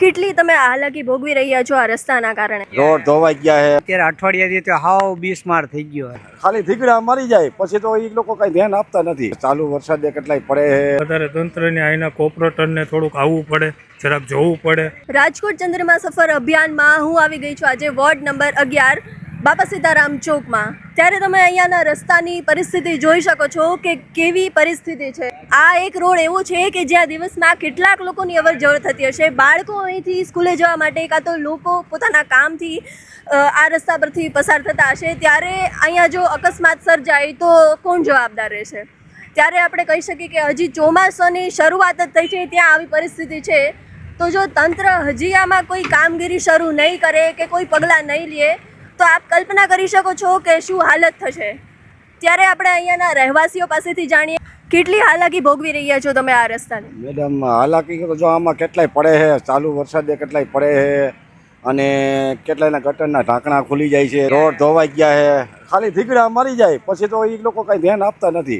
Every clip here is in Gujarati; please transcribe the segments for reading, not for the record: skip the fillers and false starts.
કેટલી તમે હાલાકી ભોગવી રહ્યા છો આ રસ્તાના કારણે? રોડ ધોવાઈ ગયા છે અત્યારે અઠવાડિયાથી તો હાવ બીસમાર થઈ ગયો છે. ખાલી થીગડા મરી જાય પછી તો એ લોકો કઈ ધ્યાન આપતા નથી. ચાલુ વરસાદે કેટલાય પડે છે. વધારે તંત્રને અહીંના કોર્પોરેટરને થોડુંક આવવું પડે, જરાક જોવું પડે. રાજકોટ ચંદ્રમા સફર અભિયાનમાં હું આવી ગઈ છું આજે વોર્ડ નંબર 11 બાપા સીતારામ ચોકમાં. ત્યારે તમે અહીંયાના રસ્તાની પરિસ્થિતિ જોઈ શકો છો કે કેવી પરિસ્થિતિ છે. આ એક રોડ એવો છે કે જ્યાં દિવસમાં કેટલાક લોકોની અવર જવર થતી હશે. બાળકો અહીંથી સ્કૂલે જવા માટે કાં તો લોકો પોતાના કામથી આ રસ્તા પરથી પસાર થતા હશે. ત્યારે અહીંયા જો અકસ્માત સર્જાય તો કોણ જવાબદાર રહેશે? ત્યારે આપણે કહી શકીએ કે હજી ચોમાસાની શરૂઆત જ થઈ છે ત્યાં આવી પરિસ્થિતિ છે. તો જો તંત્ર હજી આમાં કોઈ કામગીરી શરૂ નહીં કરે કે કોઈ પગલાં નહીં લે તો આપ કલ્પના કરી શકો છો કે શું હાલત થશે. ત્યારે આપણે અહીંયાના રહેવાસીઓ પાસેથી જાણીએ કેટલી હાલાકી ભોગવી રહ્યા છો તમે આ રસ્તાની. મેડમ હાલાકી તો જો આમાં કેટલાય પડે છે. ચાલુ વરસાદે કેટલાય પડે છે અને કેટલાયના ગટરના ઢાંકણા ખુલી જાય છે. રોડ ધોવાઈ ગયા છે. ખાલી થીગડા મરી જાય પછી તો એ લોકો કઈ ધ્યાન આપતા નથી.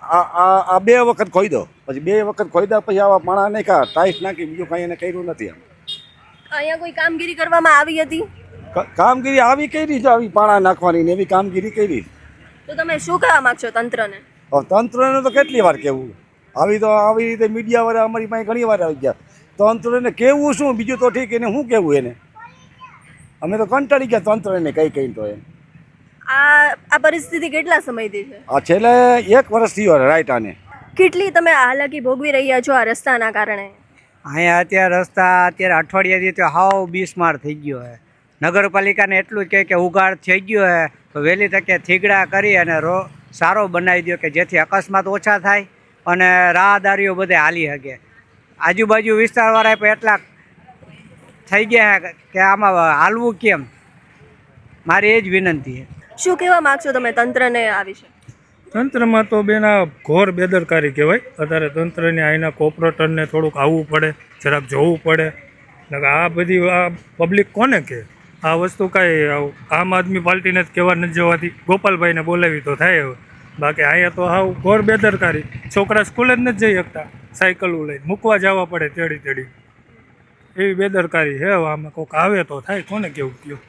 આ 2 વખત ખોઈ દો પછી 2 વખત ખોઈદા પછી આવા પાણા નહીં કા ટાઈસ નાખી બીજું કઈ એને કર્યું નથી. અહીંયા કોઈ કામગીરી કરવામાં આવી હતી? કામગીરી આવી કરી છે, આવી પાણા નાખવાની ને એવી કામગીરી કરી. તો તમે શું કહેવા માંગશો તંત્રને? તંત્રને તો કેટલી વાર કહેવું. આવી રીતે મીડિયાવાળા અમારી પાસે ઘણી વાર આવી ગયા. તંત્રને કહેવું શું, બીજું તો ઠીક એને શું કહેવું એને. અમે તો કંટાળી ગયા તંત્રને કઈ તો એમ. આ પરિસ્થિતિ કેટલા સમયથી છે? આ છેલ્લે 1 વર્ષ થયો રાઈટ આને. કેટલી તમે હાલાકી ભોગવી રહ્યા છો આ રસ્તાના કારણે? અહીંયા અત્યારે રસ્તા અઠવાડિયાથી તો હાવ બીસમાર થઈ ગયો છે. નગરપાલિકાને એટલું જ કહે કે ઉઘાડ થઈ ગયો છે તો વહેલી તકે થીગડા કરી અને સારો બનાવી દો કે જેથી અકસ્માત ઓછા થાય અને રાહદારીઓ બધે હાલી શકે. આજુબાજુ વિસ્તારવાળા પણ એટલા થઈ ગયા કે આમાં હાલવું કેમ, મારી એ જ વિનંતી છે. શું કહેવા માગશો તમે તંત્રને આ વિશે? તંત્રમાં તો બેના ઘોર બેદરકારી કહેવાય. અત્યારે તંત્રને અહીંના કોર્પોરેટરને થોડુંક આવવું પડે, જરાક જોવું પડે. આ બધી આ પબ્લિક કોને કહે? આ વસ્તુ કાંઈ આમ આદમી પાર્ટીને જ કહેવા નથી જવાથી. ગોપાલભાઈને બોલાવી તો થાય હવે, બાકી અહીંયા તો હાવ ઘોર બેદરકારી. છોકરા સ્કૂલે જ નથી જઈ શકતા, સાયકલો લઈને મૂકવા જવા પડે તેડી. એવી બેદરકારી છે. આમાં કોઈક આવે તો થાય, કોને કેવું કયો?